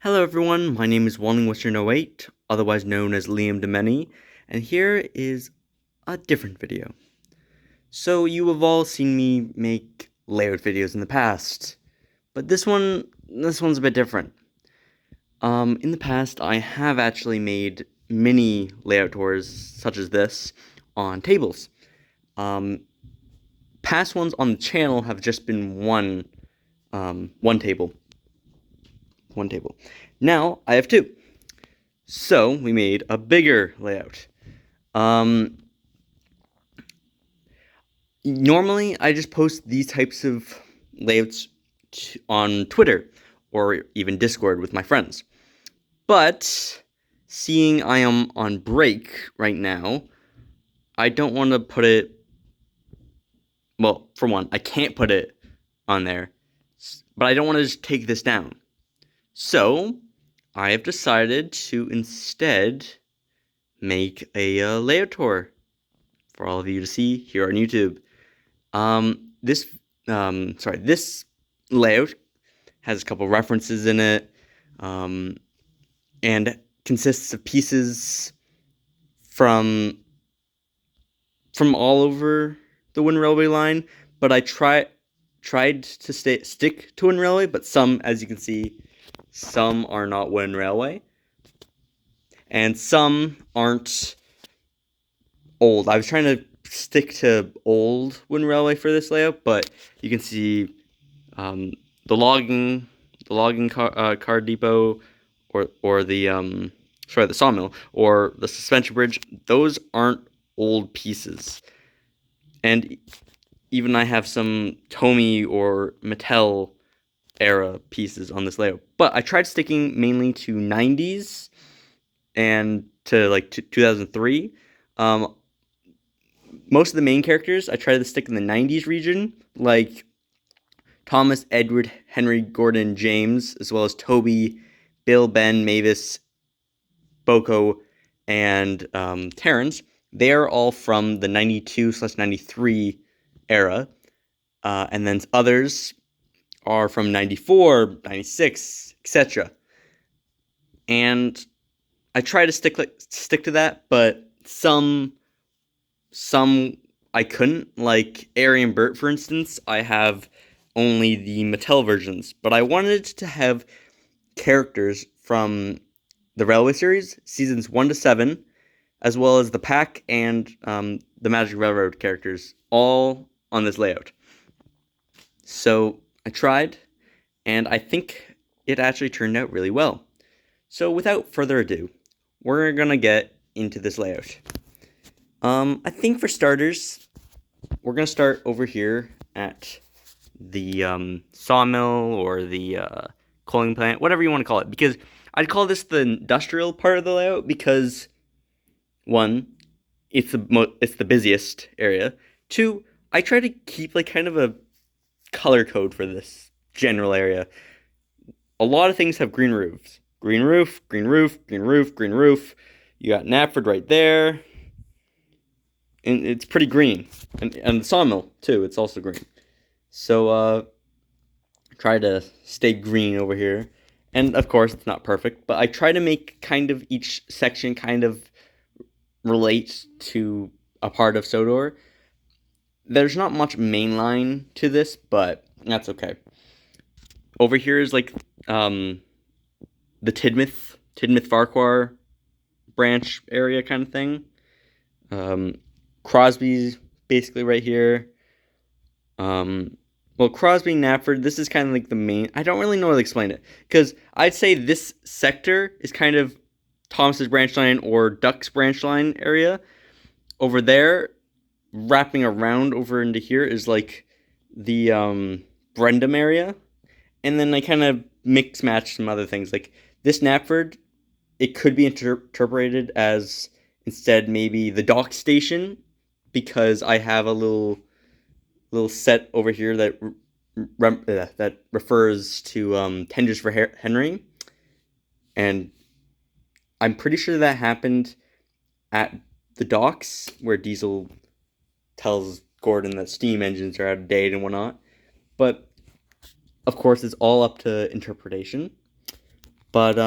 Hello everyone, my name is Western08, otherwise known as Liam Demeny, and here is a different video. So you have all seen me make layout videos in the past, but this one's a bit different. In the past, I have actually made mini layout tours such as this on tables. Past ones on the channel have just been one table. One table. Now I have two. So we made a bigger layout. Normally I just post these types of layouts on Twitter or even Discord with my friends. But seeing I am on break right now, I don't want to put it, well, for one, I can't put it on there, but I don't want to just take this down. So I have decided to instead make a layout tour for all of you to see here on YouTube. This layout has a couple references in it, and consists of pieces from all over the Wind Railway line. But I tried to stick to Wind Railway, but some, as you can see, some are not Wind Railway, and some aren't old. I was trying to stick to old Wind Railway for this layout, but you can see the logging car depot, or the sawmill, or the suspension bridge. Those aren't old pieces, and even I have some Tomy or Mattel era pieces on this layout. But I tried sticking mainly to 90s and to like 2003. Most of the main characters I try to stick in the 90s region, like Thomas, Edward, Henry, Gordon, James, as well as Toby, Bill, Ben, Mavis, Boko, and Terrence. They are all from the 92/93 era, and then others are from 94, 96, etc. And I try to stick to that, but some I couldn't. Like Ari and Bert, for instance, I have only the Mattel versions, but I wanted to have characters from the Railway series, seasons 1 to 7, as well as the Pack and the Magic Railroad characters, all on this layout. So I tried, and I think it actually turned out really well. So without further ado, we're gonna get into this layout. I think for starters, we're gonna start over here at the sawmill or the coaling plant, whatever you want to call it, because I'd call this the industrial part of the layout because, one, it's the busiest area. Two, I try to keep like kind of a color code for this general area. A lot of things have green roofs. Green roof, green roof, green roof, green roof. You got Knapford right there. And it's pretty green. And the sawmill, too, it's also green. So, try to stay green over here. And, of course, it's not perfect, but I try to make kind of each section kind of relate to a part of Sodor. There's not much mainline to this, but that's okay. Over here is, like, the Tidmouth Farquhar branch area kind of thing. Crosby's basically right here. Well, Crosby, Knapford, this is kind of like the main... I don't really know how to explain it, because I'd say this sector is kind of Thomas's branch line or Duck's branch line area. Over there, wrapping around over into here, is like the Brendam area. And then I kind of mix-match some other things. Like this Knapford, it could be interpreted as instead maybe the dock station, because I have a little set over here that refers to Tenders for Henry, and I'm pretty sure that happened at the docks where Diesel tells Gordon that steam engines are out of date and whatnot. But of course, it's all up to interpretation. But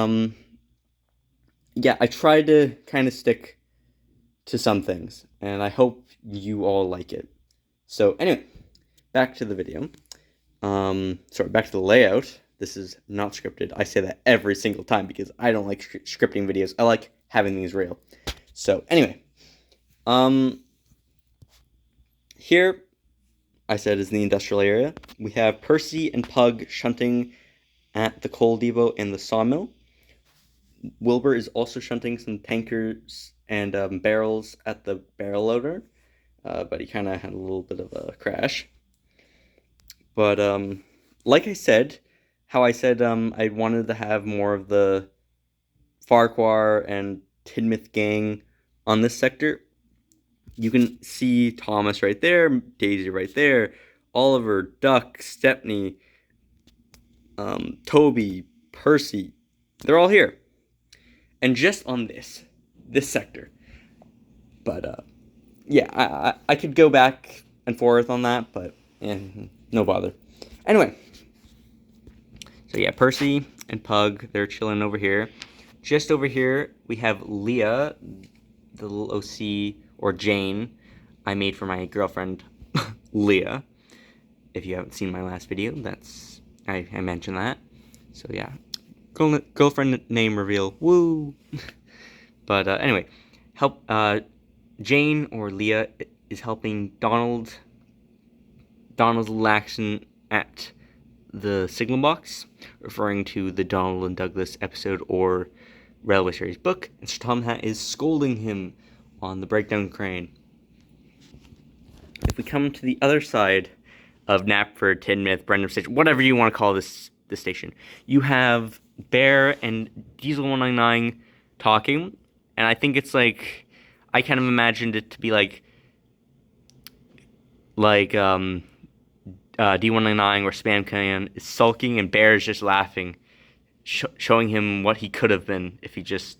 yeah, I tried to kind of stick to some things, and I hope you all like it. So anyway, back to the video. Sorry, back to the layout. This is not scripted. I say that every single time because I don't like scripting videos. I like having things real. So anyway, here I said is the industrial area. We have Percy and Pug shunting at the coal depot and the sawmill. Wilbur is also shunting some tankers and barrels at the barrel loader, but he kind of had a little bit of a crash. But like I said, how I said I wanted to have more of the Farquhar and Tidmouth gang on this sector. You can see Thomas right there, Daisy right there, Oliver, Duck, Stepney, Toby, Percy. They're all here. And just on this sector. But yeah, I could go back and forth on that, but no bother. Anyway, so yeah, Percy and Pug, they're chilling over here. Just over here, we have Leah, the little OC, or Jane, I made for my girlfriend, Leah. If you haven't seen my last video, I mentioned that. So yeah, girlfriend name reveal, woo! But anyway, Jane, or Leah, is helping Donald's little action at the signal box, referring to the Donald and Douglas episode or Railway Series book, and Sir Tom Hat is scolding him on the breakdown crane. If we come to the other side of Knapford, Tidmouth, Brenham Station, whatever you want to call this station, you have Bear and Diesel 199 talking, and I think it's like, I kind of imagined it to be like D199 or Spam Can is sulking and Bear is just laughing, showing him what he could have been if he just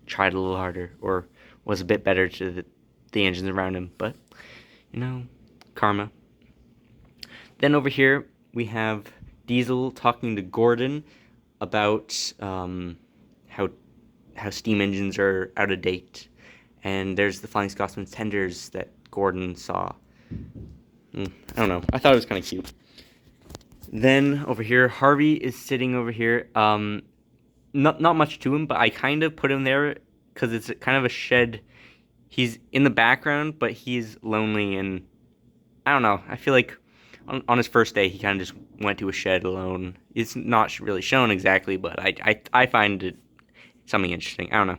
tried a little harder or was a bit better to the engines around him. But, you know, karma. Then over here, we have Diesel talking to Gordon about how steam engines are out of date. And there's the Flying Scotsman's tenders that Gordon saw. I don't know. I thought it was kind of cute. Then over here, Harvey is sitting over here. Not much to him, but I kind of put him there because it's kind of a shed. He's in the background, but he's lonely, and I don't know. I feel like on his first day, he kind of just went to a shed alone. It's not really shown exactly, but I find it something interesting. I don't know.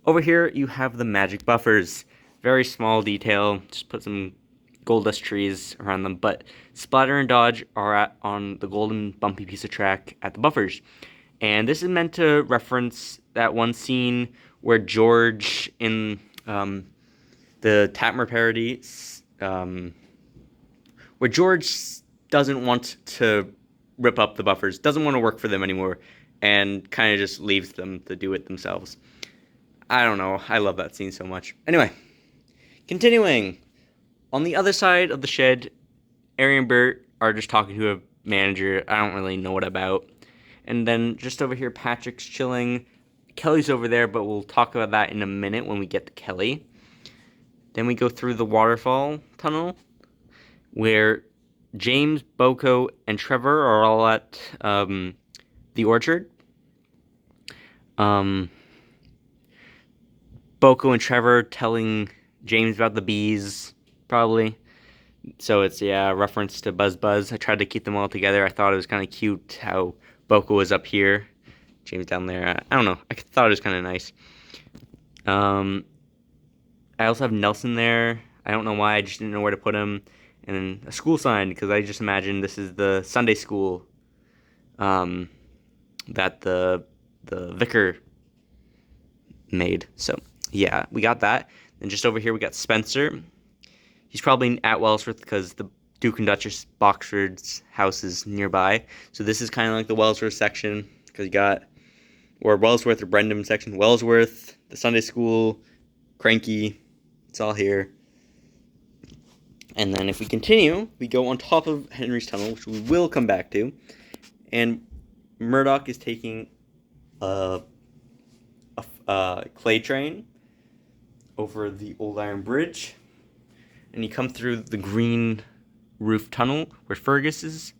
Over here, you have the magic buffers. Very small detail. Just put some gold dust trees around them. But Splatter and Dodge are on the golden bumpy piece of track at the buffers. And this is meant to reference that one scene where George in the Tatmer parody, where George doesn't want to rip up the buffers, doesn't want to work for them anymore, and kind of just leaves them to do it themselves. I don't know. I love that scene so much. Anyway, continuing. On the other side of the shed, Ari and Bert are just talking to a manager. I don't really know what about. And then just over here, Patrick's chilling. Kelly's over there, but we'll talk about that in a minute when we get to Kelly. Then we go through the waterfall tunnel, where James, Boko, and Trevor are all at the orchard. Boko and Trevor telling James about the bees, probably. So it's, yeah, a reference to Buzz Buzz. I tried to keep them all together. I thought it was kind of cute how Boko was up here, James down there. I don't know. I thought it was kind of nice. I also have Nelson there. I don't know why. I just didn't know where to put him. And then a school sign, because I just imagined this is the Sunday school that the vicar made. So, yeah, we got that. And just over here, we got Spencer. He's probably at Wellsworth because the Duke and Duchess Boxford's house is nearby. So this is kind of like the Wellsworth section, because you got, or Wellsworth or Brenham section. Wellsworth, the Sunday school, Cranky, it's all here. And then if we continue, we go on top of Henry's Tunnel, which we will come back to. And Murdoch is taking a, a clay train over the old iron bridge, and you come through the green roof tunnel where Fergus is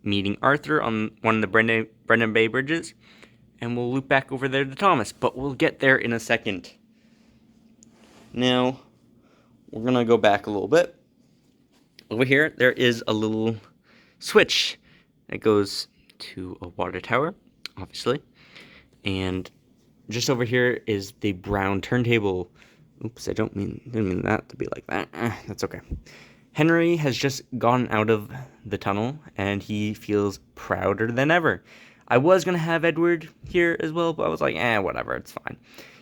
meeting Arthur on one of the Brendan Bay bridges, and we'll loop back over there to Thomas, but we'll get there in a second. Now, we're going to go back a little bit. Over here, there is a little switch that goes to a water tower, obviously, and just over here is the brown turntable. Oops, I didn't mean that to be like that. That's okay. Henry has just gotten out of the tunnel, and he feels prouder than ever. I was going to have Edward here as well, but I was like, whatever, it's fine.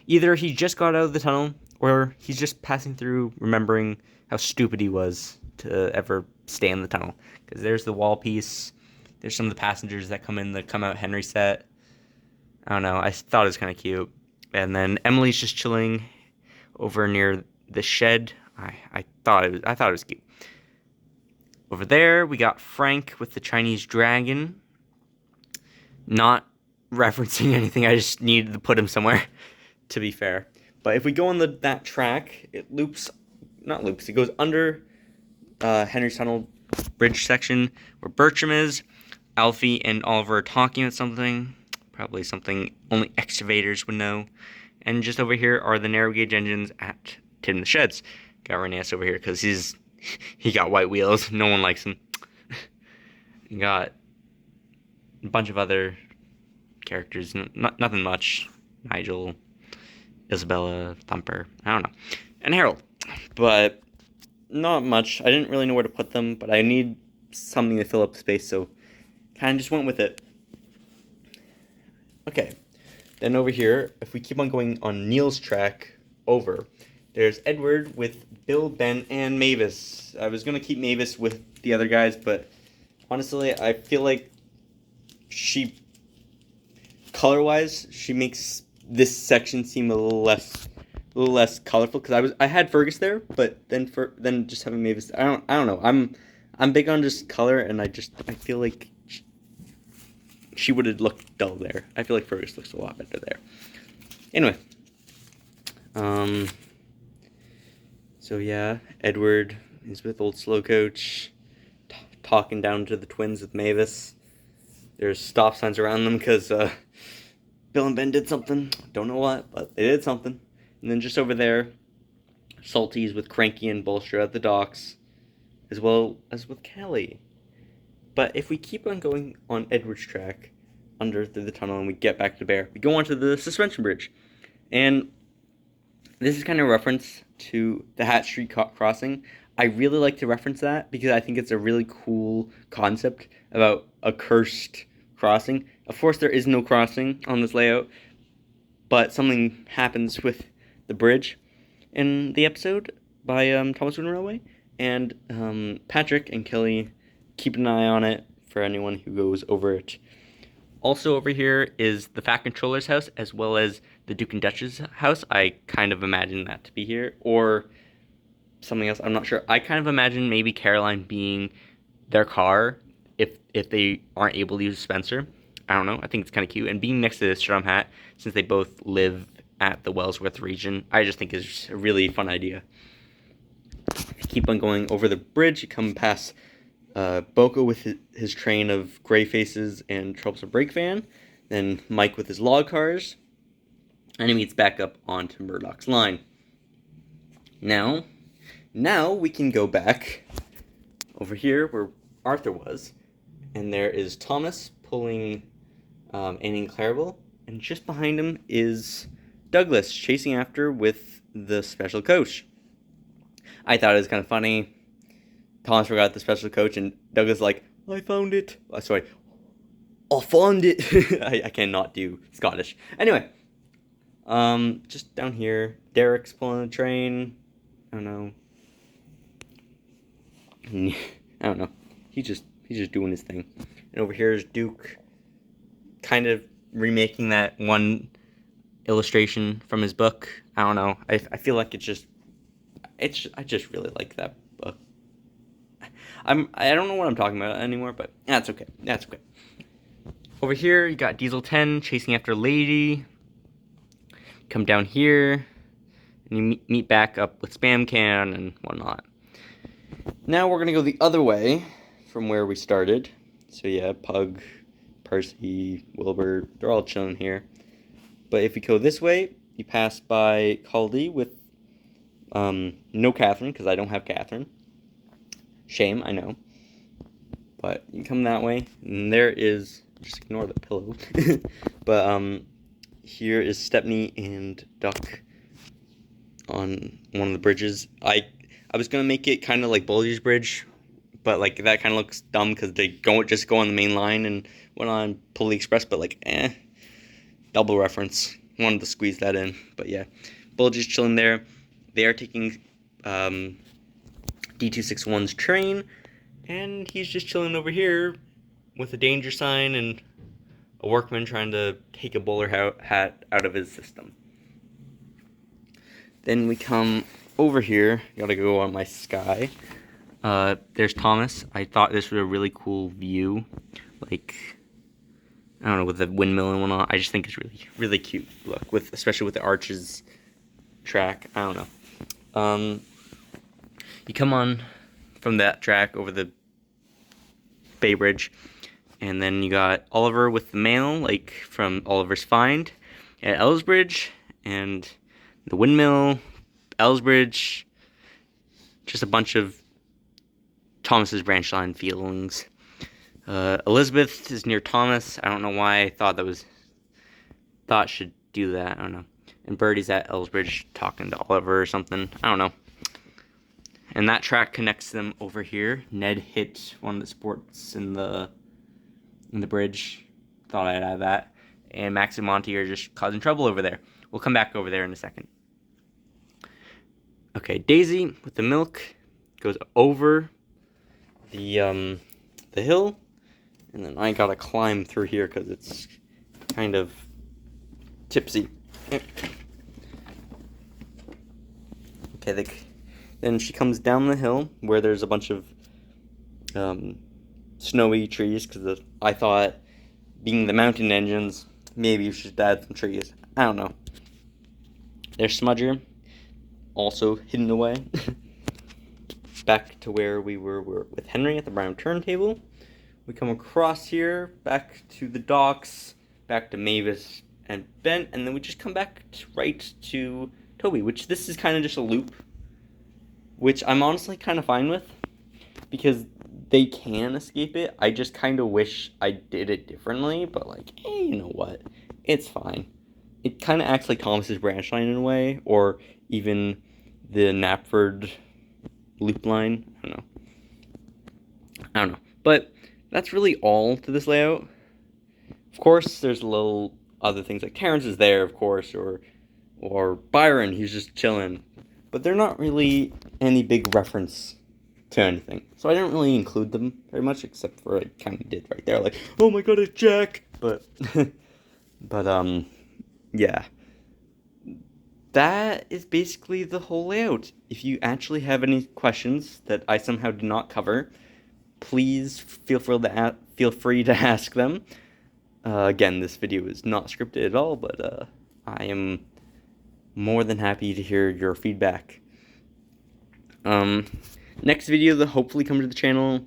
Either he just got out of the tunnel, or he's just passing through, remembering how stupid he was to ever stay in the tunnel. Because there's the wall piece, there's some of the passengers that come out Henry set. I don't know, I thought it was kind of cute. And then Emily's just chilling over near the shed. I thought it was cute. Over there, we got Frank with the Chinese dragon. Not referencing anything, I just needed to put him somewhere, to be fair. But if we go on that track, it goes under Henry's Tunnel bridge section where Bertram is. Alfie and Oliver are talking about something, probably something only excavators would know. And just over here are the narrow gauge engines at Tim the Sheds. Got Renas over here because he got white wheels. No one likes him. You got a bunch of other characters. Nothing much. Nigel, Isabella, Thumper. I don't know. And Harold. But not much. I didn't really know where to put them, but I need something to fill up space, so kind of just went with it. Okay. Then over here, if we keep on going on Neil's track over, there's Edward with Bill, Ben, and Mavis. I was going to keep Mavis with the other guys, but honestly, I feel like color-wise, she makes this section seem a little less colorful. Because I had Fergus there, but then just having Mavis, I don't know. I'm big on just color, and I feel like she would have looked dull there. I feel like Fergus looks a lot better there. Anyway, so yeah, Edward is with old Slow Coach, talking down to the twins with Mavis. There's stop signs around them because Bill and Ben did something. Don't know what, but they did something. And then just over there, Salty's with Cranky and Bolster at the docks, as well as with Kelly. But if we keep on going on Edward's track, through the tunnel, and we get back to Bear, we go onto the suspension bridge. And this is kind of a reference to the Hat Street crossing. I really like to reference that because I think it's a really cool concept about a cursed crossing. Of course, there is no crossing on this layout, but something happens with the bridge in the episode by Thomas Wooden Railway, and Patrick and Kelly keep an eye on it for anyone who goes over it. Also over here is the Fat Controller's house, as well as the Duke and Duchess house. I kind of imagine that to be here, or something else. I'm not sure. I kind of imagine maybe Caroline being their car if they aren't able to use Spencer. I don't know. I think it's kind of cute. And being next to the Strum Hat, since they both live at the Wellsworth region, I just think is a really fun idea. If you keep on going over the bridge, you come past Boko with his train of gray faces and troublesome brake van, then Mike with his log cars, and he meets back up onto Murdoch's line. Now we can go back over here where Arthur was, and there is Thomas pulling Annie and Clarabelle, and just behind him is Douglas chasing after with the special coach. I thought it was kind of funny. Thomas forgot the special coach, and Douglas like, I found it. I found it. I cannot do Scottish. Anyway, just down here, Derek's pulling a train. I don't know. He's just doing his thing. And over here is Duke, kind of remaking that one illustration from his book. I don't know. I feel like I just really like that book. I don't know what I'm talking about anymore, but that's okay. Over here, you got Diesel 10 chasing after Lady. Come down here, and you meet back up with Spam Can and whatnot. Now we're gonna go the other way from where we started. So yeah, Pug, Percy, Wilbur, they're all chilling here. But if you go this way, you pass by Caldy with no Catherine, because I don't have Catherine. Shame, I know. But you come that way, and there is, just ignore the pillow. But here is Stepney and Duck on one of the bridges. I was gonna make it kind of like Bully's Bridge, but like that kind of looks dumb because they just go on the main line and went on Pulley Express. But like, double reference. Wanted to squeeze that in, but yeah, Bulgy's chilling there. They are taking D261's train, and he's just chilling over here with a danger sign and a workman trying to take a bowler hat out of his system. Then we come over here. Gotta go on my sky. There's Thomas. I thought this was a really cool view. Like, I don't know, with the windmill and whatnot. I just think it's really, really cute look, especially with the arches track. I don't know. You come on from that track over the Bay Bridge, and then you got Oliver with the mail, like from Oliver's Find at Ellsbridge, and the windmill, Ellsbridge, just a bunch of Thomas's branch line feelings. Elizabeth is near Thomas. I don't know why I thought should do that. I don't know. And Birdie's at Ellsbridge talking to Oliver or something. I don't know. And that track connects them over here. Ned hit one of the sports in the bridge. Thought I'd add that. And Max and Monty are just causing trouble over there. We'll come back over there in a second. Okay, Daisy with the milk goes over the hill, and then I gotta climb through here because it's kind of tipsy. Okay, then she comes down the hill where there's a bunch of snowy trees, because I thought, being the mountain engines, maybe you should add some trees. I don't know. There's Smudger, also hidden away. Back to where we were with Henry at the brown turntable. We come across here, back to the docks, back to Mavis and Ben, and then we just come back right to Toby, which this is kind of just a loop, which I'm honestly kind of fine with, because they can escape it. I just kind of wish I did it differently, but like, you know what? It's fine. It kind of acts like Thomas's branch line in a way, or even the Knapford loop line. I don't know. But that's really all to this layout. Of course, there's little other things like Terrence is there, of course, or Byron, he's just chilling. But they're not really any big reference to anything. So I didn't really include them very much, except for I kind of did right there, like, oh my god, it's Jack! But, yeah. That is basically the whole layout. If you actually have any questions that I somehow did not cover, please feel free to ask them. Again, this video is not scripted at all, but I am more than happy to hear your feedback. Next video that hopefully comes to the channel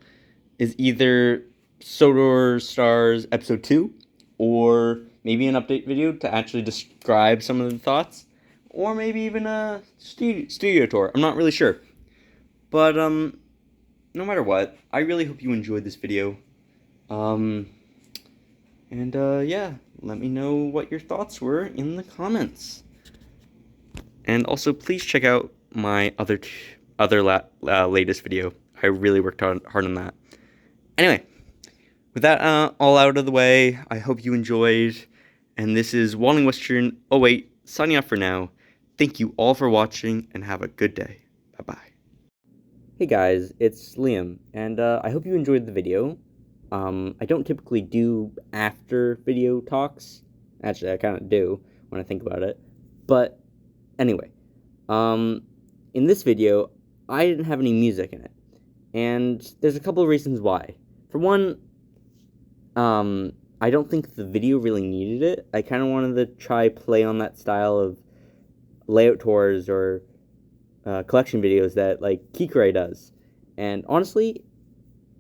is either Sodor Stars Episode 2, or maybe an update video to actually describe some of the thoughts, or maybe even a studio tour. I'm not really sure. But, no matter what, I really hope you enjoyed this video. Yeah, let me know what your thoughts were in the comments. And also, please check out my other latest video. I really worked hard on that. Anyway, with that all out of the way, I hope you enjoyed. And this is Walling Western 08 signing off for now. Thank you all for watching, and have a good day. Bye-bye. Hey guys, it's Liam, and I hope you enjoyed the video. I don't typically do after video talks. Actually, I kind of do when I think about it. But anyway, in this video, I didn't have any music in it. And there's a couple of reasons why. For one, I don't think the video really needed it. I kind of wanted to try play on that style of layout tours or collection videos that like Kikrai does. And honestly,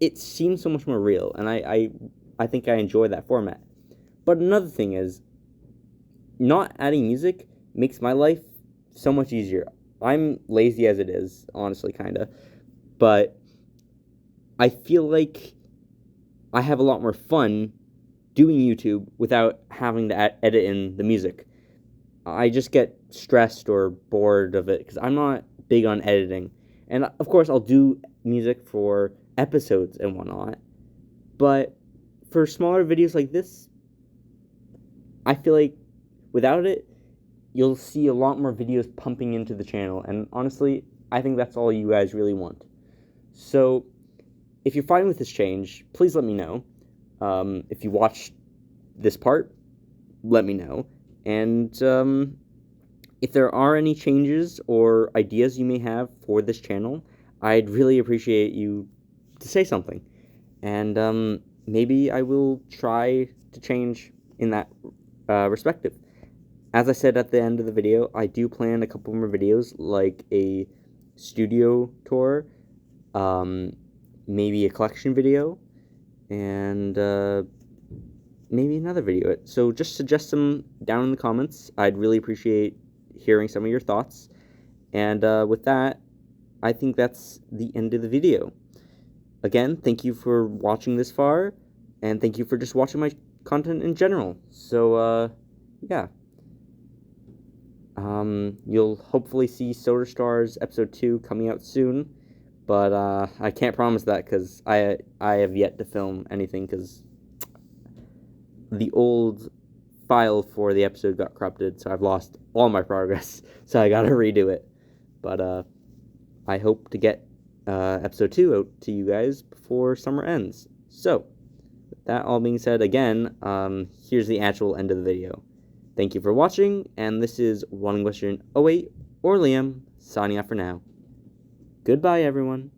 it seems so much more real, and I think I enjoy that format. But another thing is, not adding music makes my life so much easier. I'm lazy as it is, honestly, kind of. But I feel like I have a lot more fun doing YouTube without having to edit in the music. I just get stressed or bored of it because I'm not big on editing. And of course, I'll do music for episodes and whatnot. But for smaller videos like this, I feel like without it, you'll see a lot more videos pumping into the channel. And honestly, I think that's all you guys really want. So if you're fine with this change, please let me know. If you watched this part, let me know. And if there are any changes or ideas you may have for this channel, I'd really appreciate you to say something. And maybe I will try to change in that respective. As I said at the end of the video, I do plan a couple more videos, like a studio tour, maybe a collection video, and maybe another video. So just suggest them down in the comments. I'd really appreciate hearing some of your thoughts. And with that, I think that's the end of the video. Again, thank you for watching this far, and thank you for just watching my content in general. So, yeah. You'll hopefully see Soda Stars Episode 2 coming out soon, but I can't promise that because I have yet to film anything because the old file for the episode got corrupted, so I've lost all my progress, so I gotta redo it. But I hope to get Episode 2 out to you guys before summer ends. So, with that all being said, again, here's the actual end of the video. Thank you for watching, and this is One Question 08 or Liam signing off for now. Goodbye, everyone.